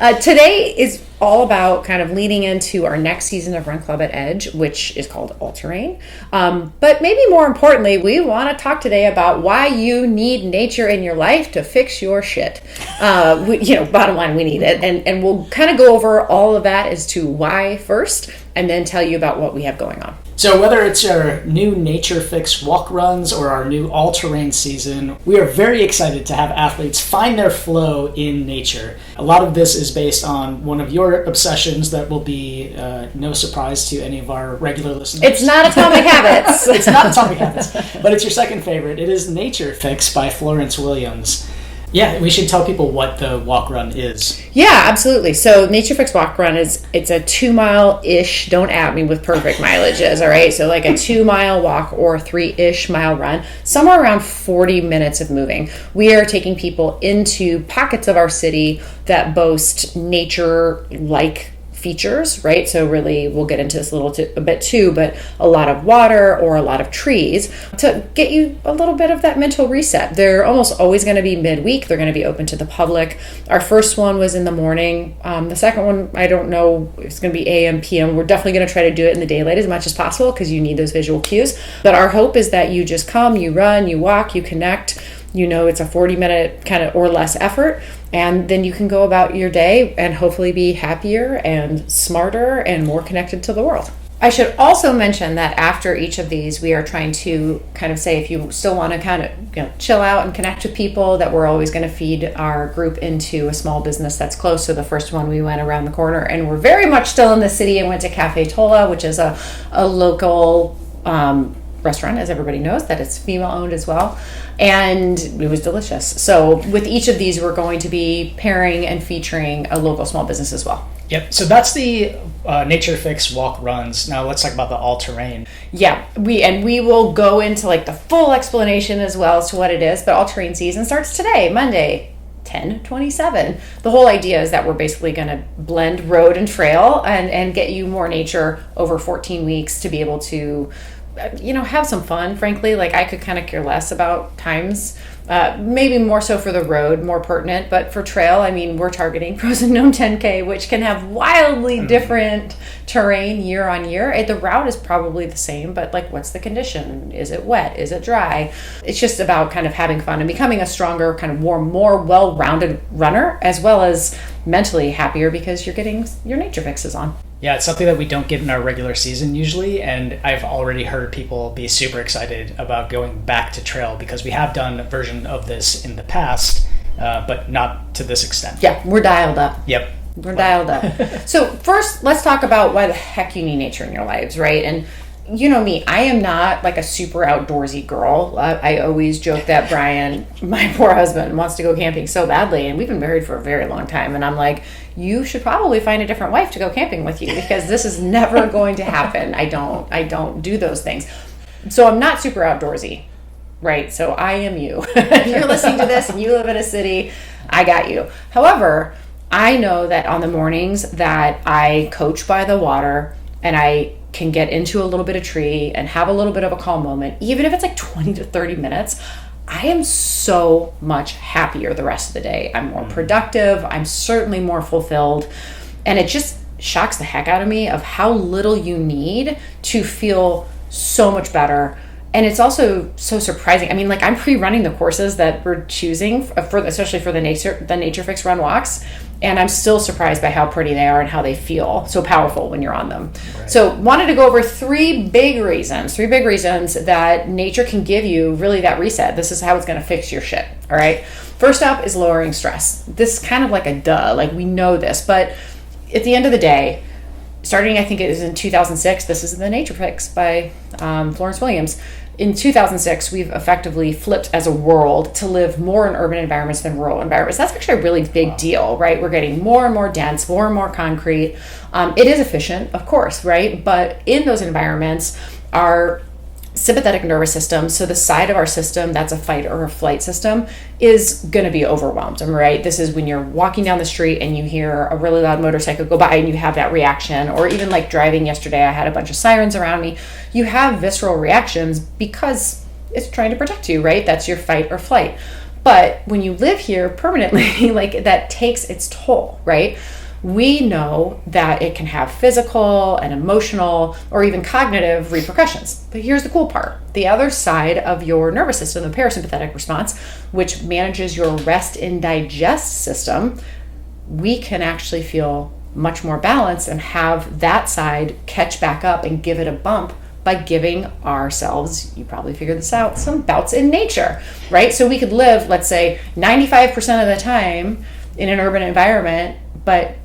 Today is all about kind of leading into our next season of Run Club at Edge, which is called All Terrain. But maybe more importantly, we want to talk today about why you need nature in your life to fix your shit. Bottom line, we need it. And we'll kind of go over all of that as to why first, and then tell you about what we have going on. So whether it's our new Nature Fix walk runs or our new all-terrain season, we are very excited to have athletes find their flow in nature. A lot of this is based on one of your obsessions that will be no surprise to any of our regular listeners. It's not Atomic Habits. It's not Atomic Habits, but it's your second favorite. It is Nature Fix by Florence Williams. Yeah, we should tell people what the walk run is. Yeah, absolutely. So Nature Fix Walk Run it's a 2 mile-ish, don't at me with perfect mileages, all right? So like a 2 mile walk or 3-ish mile run, somewhere around 40 minutes of moving. We are taking people into pockets of our city that boast nature-like features, right? So really, we'll get into this a bit too, but a lot of water or a lot of trees to get you a little bit of that mental reset. They're almost always going to be midweek. They're going to be open to the public. Our first one was in the morning. The second one, I don't know, it's going to be AM, PM. We're definitely going to try to do it in the daylight as much as possible because you need those visual cues. But our hope is that you just come, you run, you walk, you connect. It's a 40-minute kind of or less effort, and then you can go about your day and hopefully be happier and smarter and more connected to the world. I should also mention that after each of these, we are trying to kind of say if you still want to kind of chill out and connect with people, that we're always going to feed our group into a small business that's close. So the first one, we went around the corner, and we're very much still in the city and went to Cafe Tola, which is a local restaurant, as everybody knows, that it's female owned as well, and it was delicious. So with each of these, we're going to be pairing and featuring a local small business as well. Yep, so that's the Nature Fix walk runs. Now let's talk about the all-terrain. Yeah, we will go into like the full explanation as well as to what it is, but all-terrain season starts today, Monday, 10/27. The whole idea is that we're basically going to blend road and trail and get you more nature over 14 weeks to be able to have some fun. Frankly, like I could kind of care less about times, maybe more so for the road, more pertinent, but for trail, I mean, we're targeting Frozen Gnome 10K, which can have wildly different terrain year on year. The route is probably the same, but like, what's the condition? Is it wet? Is it dry? It's just about kind of having fun and becoming a stronger, kind of more well-rounded runner, as well as mentally happier because you're getting your nature fixes on. Yeah, it's something that we don't get in our regular season usually, and I've already heard people be super excited about going back to trail because we have done a version of this in the past, but not to this extent. Yeah, we're dialed up. Yep. We're dialed up. So first, let's talk about why the heck you need nature in your lives, right? And you know me, I am not like a super outdoorsy girl. I always joke that Brian, my poor husband, wants to go camping so badly, and we've been married for a very long time, and I'm like, you should probably find a different wife to go camping with you because this is never going to happen. I don't do those things. So I'm not super outdoorsy, right? So I am you. If you're listening to this and you live in a city, I got you. However, I know that on the mornings that I coach by the water and I can get into a little bit of tree and have a little bit of a calm moment, even if it's like 20 to 30 minutes, I am so much happier the rest of the day. I'm more productive. I'm certainly more fulfilled. And it just shocks the heck out of me of how little you need to feel so much better. And it's also so surprising. I mean, like I'm pre-running the courses that we're choosing especially for the Nature Fix run walks. And I'm still surprised by how pretty they are and how they feel so powerful when you're on them. Right. So wanted to go over three big reasons that nature can give you really that reset. This is how it's going to fix your shit. All right. First up is lowering stress. This is kind of like a duh, like we know this, but at the end of the day, starting, I think it was in 2006, this is the Nature Fix by Florence Williams. In 2006, we've effectively flipped as a world to live more in urban environments than rural environments. That's actually a really big deal, right? We're getting more and more dense, more and more concrete. It is efficient, of course, right? But in those environments, our sympathetic nervous system, so the side of our system that's a fight or a flight system, is going to be overwhelmed, right? This is when you're walking down the street and you hear a really loud motorcycle go by and you have that reaction, or even like driving yesterday, I had a bunch of sirens around me. You have visceral reactions because it's trying to protect you, right? That's your fight or flight. But when you live here permanently, like that takes its toll, right? We know that it can have physical and emotional or even cognitive repercussions. But here's the cool part. The other side of your nervous system, the parasympathetic response, which manages your rest and digest system, we can actually feel much more balanced and have that side catch back up and give it a bump by giving ourselves, you probably figured this out, some bouts in nature, right? So we could live, let's say, 95% of the time in an urban environment, but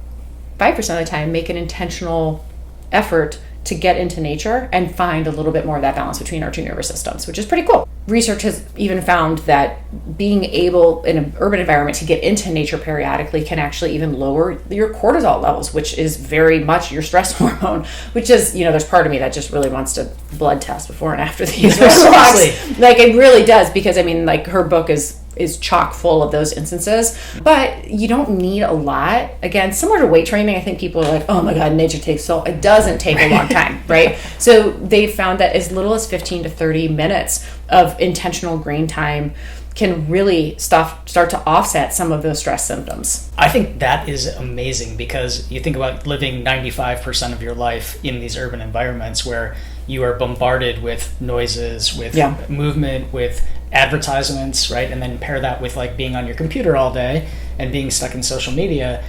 5% of the time make an intentional effort to get into nature and find a little bit more of that balance between our two nervous systems, which is pretty cool. Research has even found that being able in an urban environment to get into nature periodically can actually even lower your cortisol levels, which is very much your stress hormone, which is, there's part of me that just really wants to blood test before and after these walks. Like it really does, because her book is chock full of those instances, but you don't need a lot. Again, similar to weight training, I think people are like, oh my God, nature takes so, it doesn't take a long time, right? So they found that as little as 15 to 30 minutes of intentional green time can really start to offset some of those stress symptoms. I think that is amazing, because you think about living 95% of your life in these urban environments where you are bombarded with noises, with movement, with advertisements, right? And then pair that with like being on your computer all day and being stuck in social media,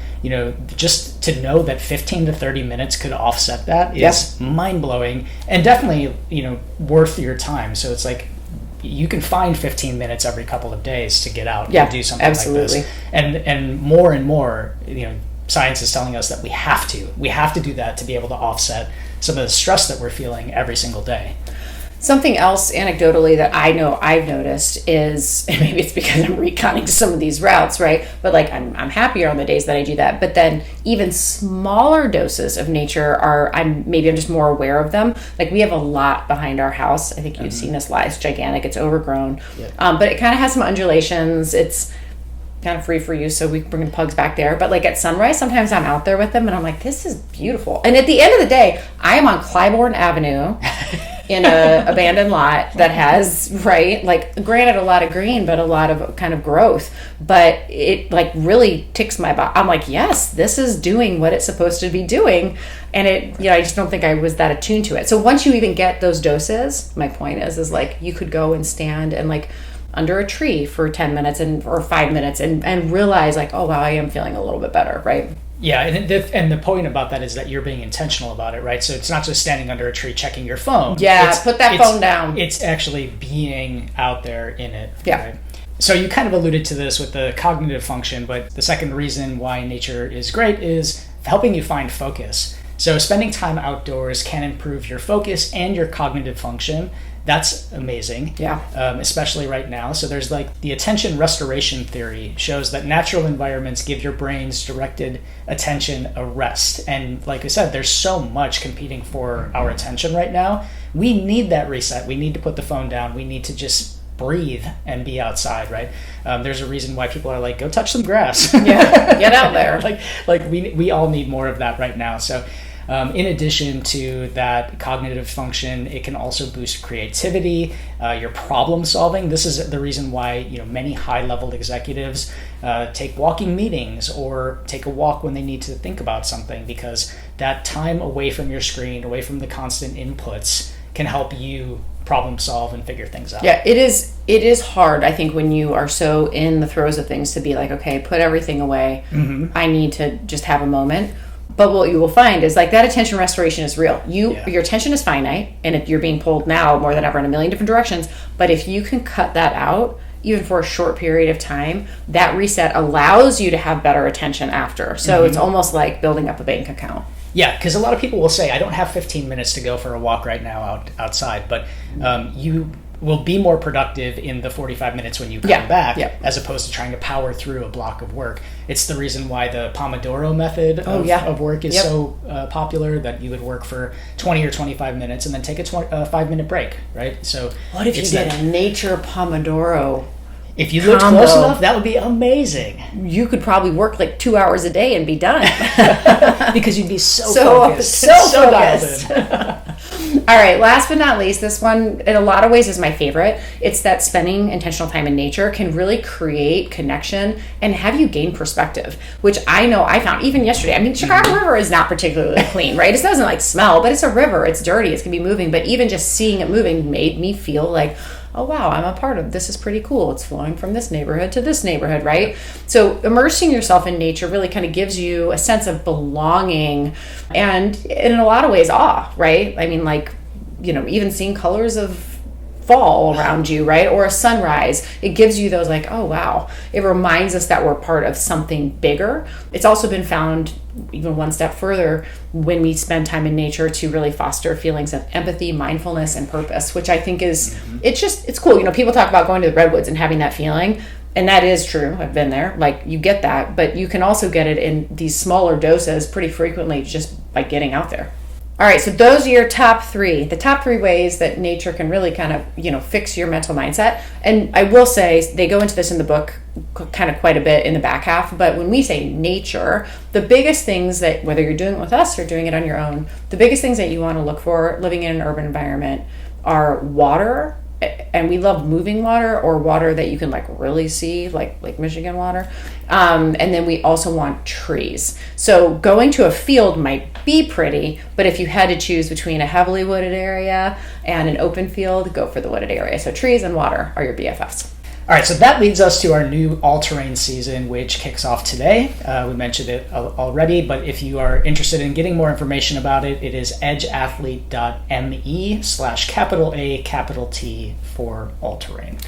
just to know that 15 to 30 minutes could offset that is mind-blowing and definitely, worth your time. So it's like, you can find 15 minutes every couple of days to get out and do something like this. And more, science is telling us that we have to do that to be able to offset some of the stress that we're feeling every single day. Something else anecdotally that I know I've noticed is, and maybe it's because I'm reconning some of these routes, right? But like I'm happier on the days that I do that. But then even smaller doses of nature I'm just more aware of them. Like we have a lot behind our house. I think you've seen this lot. It's gigantic. It's overgrown. Yep. But it kind of has some undulations. It's kind of free for use, so we bring the pugs back there. But like at sunrise, sometimes I'm out there with them and I'm like, this is beautiful. And at the end of the day, I am on Clybourne Avenue in a abandoned lot that has, granted a lot of green, but a lot of kind of growth. But it like really ticks my box. I'm like, yes, this is doing what it's supposed to be doing. And I just don't think I was that attuned to it. So once you even get those doses, my point is like you could go and stand and like under a tree for 10 minutes or 5 minutes and realize like, oh wow, I am feeling a little bit better, right? Yeah, and the point about that is that you're being intentional about it, right? So it's not just standing under a tree checking your phone. Yeah, put that phone down. It's actually being out there in it. Yeah. Right? So you kind of alluded to this with the cognitive function, but the second reason why nature is great is helping you find focus. So spending time outdoors can improve your focus and your cognitive function. That's amazing. Yeah. Especially right now. So there's like the attention restoration theory shows that natural environments give your brain's directed attention a rest. And like I said, there's so much competing for our attention right now. We need that reset. We need to put the phone down. We need to just breathe and be outside, right? There's a reason why people are like, go touch some grass. Yeah, get out there. we all need more of that right now. So in addition to that cognitive function, it can also boost creativity, your problem solving. This is the reason why many high-level executives take walking meetings or take a walk when they need to think about something, because that time away from your screen, away from the constant inputs, can help you problem solve and figure things out. Yeah, it is hard, I think, when you are so in the throes of things to be like, okay, put everything away. Mm-hmm. I need to just have a moment. But what you will find is like that attention restoration is real. Your attention is finite, and you're being pulled now more than ever in a million different directions. But if you can cut that out, even for a short period of time, that reset allows you to have better attention after. So It's almost like building up a bank account. Yeah, because a lot of people will say, I don't have 15 minutes to go for a walk right now outside, but you will be more productive in the 45 minutes when you come back, as opposed to trying to power through a block of work. It's the reason why the Pomodoro method of work is so popular, that you would work for 20 or 25 minutes and then take a 5-minute break, right? So what if you get a nature Pomodoro? If you lived close enough, that would be amazing. You could probably work like 2 hours a day and be done. Because you'd be so focused. So focused. All right, last but not least, this one in a lot of ways is my favorite. It's that spending intentional time in nature can really create connection and have you gain perspective, which I know I found even yesterday. I mean, Chicago River is not particularly clean, right? It doesn't like smell, but it's a river. It's dirty. It's going to be moving. But even just seeing it moving made me feel like, oh, wow, I'm a part of this. Is pretty cool. It's flowing from this neighborhood to this neighborhood, right? So immersing yourself in nature really kind of gives you a sense of belonging and in a lot of ways awe, right? I mean, like, you know, even seeing colors of fall around you, right? Or a sunrise, it gives you those like, oh, wow. It reminds us that we're part of something bigger. It's also been found even one step further when we spend time in nature to really foster feelings of empathy, mindfulness, and purpose, which I think is, it's cool. You know, people talk about going to the redwoods and having that feeling. And that is true. I've been there. Like, you get that, but you can also get it in these smaller doses pretty frequently just by getting out there. All right, so those are your top three, the top three ways that nature can really kind of, you know, fix your mental mindset. And I will say, they go into this in the book kind of quite a bit in the back half, but when we say nature, the biggest things that, whether you're doing it with us or doing it on your own, the biggest things that you want to look for living in an urban environment are water, and we love moving water or water that you can like really see, like Lake Michigan water. And then we also want trees. So going to a field might be pretty, but if you had to choose between a heavily wooded area and an open field, go for the wooded area. So trees and water are your BFFs. All right, so that leads us to our new all-terrain season, which kicks off today. We mentioned it already, but if you are interested in getting more information about it, it is edgeathlete.me/A T for all-terrain.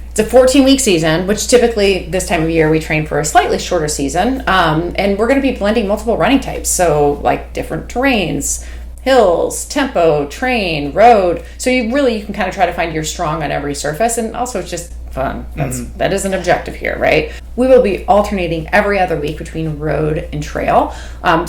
It's a 14-week season, which typically this time of year we train for a slightly shorter season, and we're going to be blending multiple running types, so like different terrains, hills, tempo, train, road. So you can kind of try to find your strong on every surface, and also it's just fun. That is an objective here, right? We will be alternating every other week between road and trail,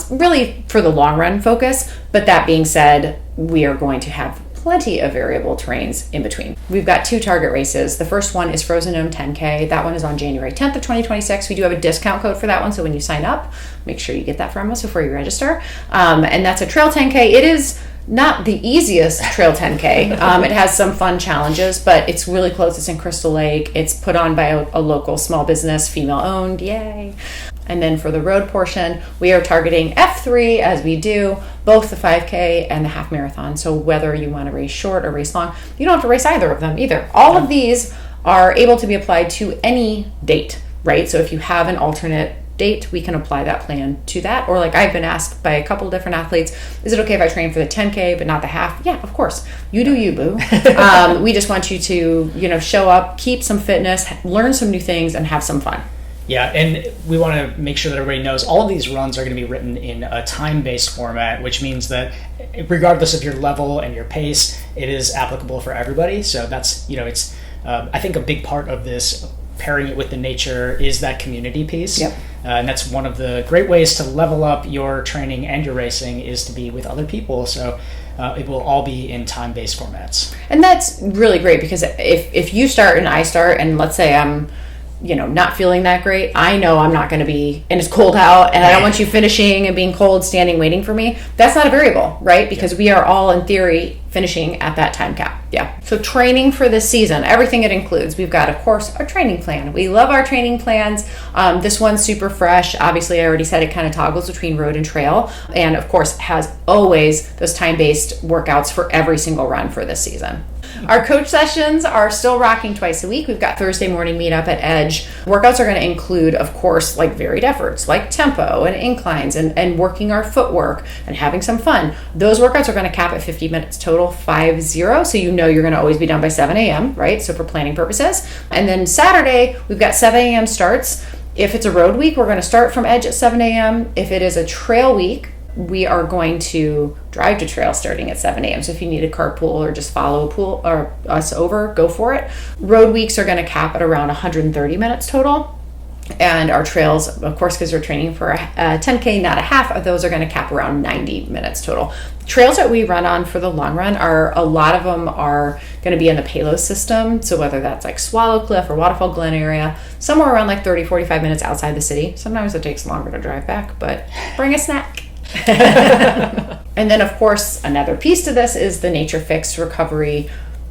really for the long run focus. But that being said, we are going to have plenty of variable terrains in between. We've got 2 target races. The first one is Frozen Dome 10K. That one is on January 10th of 2026. We do have a discount code for that one, so when you sign up, make sure you get that from us before you register. And that's a trail 10K. It is not the easiest trail 10K. It has some fun challenges, but it's really close. It's in Crystal Lake. It's put on by a local small business, female owned, yay. And then for the road portion, we are targeting F3 as we do both the 5K and the half marathon. So whether you want to race short or race long, you don't have to race either of them either. All of these are able to be applied to any date, right? So if you have an alternate date, we can apply that plan to that. Or like I've been asked by a couple different athletes, is it okay if I train for the 10K but not the half? Yeah, of course. You do you, boo. We just want you to, show up, keep some fitness, learn some new things, and have some fun. Yeah, and we want to make sure that everybody knows all of these runs are going to be written in a time-based format, which means that regardless of your level and your pace, it is applicable for everybody. So that's, it's I think a big part of this, pairing it with the nature, is that community piece. Yep. And that's one of the great ways to level up your training and your racing, is to be with other people. So it will all be in time-based formats. And that's really great, because if you start and I start, and let's say I'm not feeling that great, I know I'm not going to be, and it's cold out, and I don't want you finishing and being cold, standing, waiting for me. That's not a variable, right? Because we are all, in theory, finishing at that time cap. Yeah. So training for this season, everything it includes. We've got, of course, our training plan. We love our training plans. This one's super fresh. Obviously, I already said it kind of toggles between road and trail. And, of course, has always those time-based workouts for every single run for this season. Our coach sessions are still rocking twice a week. We've got Thursday morning meetup at Edge. Workouts are going to include, of course, like varied efforts, like tempo and inclines and working our footwork and having some fun. Those workouts are going to cap at 50 minutes total, 50. So you're going to always be done by 7 a.m., right? So for planning purposes. And then Saturday, we've got 7 a.m. starts. If it's a road week, we're going to start from Edge at 7 a.m. If it is a trail week, we are going to drive to trail starting at 7 a.m. So if you need a carpool or just follow a pool or us over, go for it. Road weeks are going to cap at around 130 minutes total. And our trails, of course, because we're training for a 10K, not a half, of those are going to cap around 90 minutes total. Trails that we run on for the long run a lot of them are going to be in the Palos system. So whether that's like Swallow Cliff or Waterfall Glen area, somewhere around like 30, 45 minutes outside the city. Sometimes it takes longer to drive back, but bring a snack. And then, of course, another piece to this is the Nature Fix recovery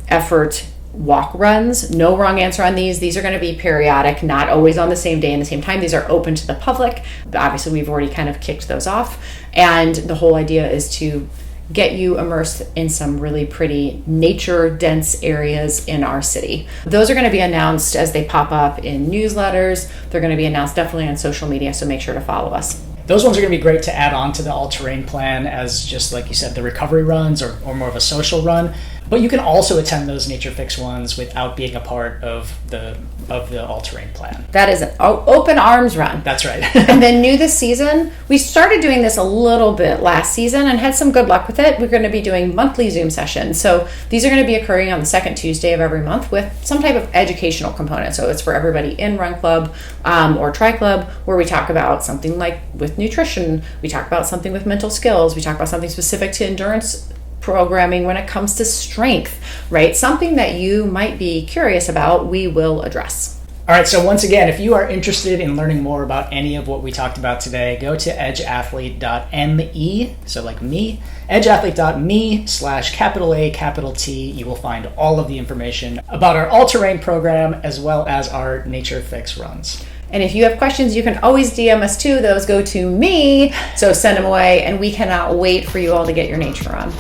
effort walk runs. No wrong answer on these. These are going to be periodic, not always on the same day and the same time. These are open to the public. Obviously, we've already kind of kicked those off. And the whole idea is to get you immersed in some really pretty nature-dense areas in our city. Those are going to be announced as they pop up in newsletters. They're going to be announced definitely on social media, so make sure to follow us. Those ones are going to be great to add on to the all-terrain plan as just like you said, the recovery runs or more of a social run. But you can also attend those Nature Fix ones without being a part of the all-terrain plan. That is an open arms run. That's right. And then new this season, we started doing this a little bit last season and had some good luck with it. We're going to be doing monthly Zoom sessions. So these are going to be occurring on the second Tuesday of every month with some type of educational component. So it's for everybody in Run Club or Tri Club, where we talk about something like with nutrition, we talk about something with mental skills, we talk about something specific to endurance programming when it comes to strength, right? Something that you might be curious about, we will address. All right, so once again, if you are interested in learning more about any of what we talked about today, go to edgeathlete.me, so like me, edgeathlete.me/A T. You will find all of the information about our all-terrain program as well as our Nature Fix runs. And if you have questions, you can always DM us too. Those go to me, so send them away, and we cannot wait for you all to get your nature on.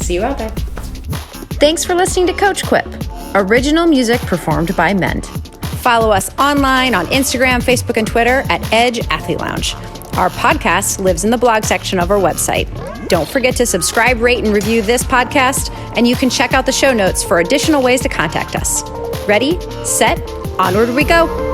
See you out there. Thanks for listening to Coach Quip, original music performed by Ment. Follow us online on Instagram, Facebook, and Twitter at Edge Athlete Lounge. Our podcast lives in the blog section of our website. Don't forget to subscribe, rate, and review this podcast, and you can check out the show notes for additional ways to contact us. Ready, set, onward we go.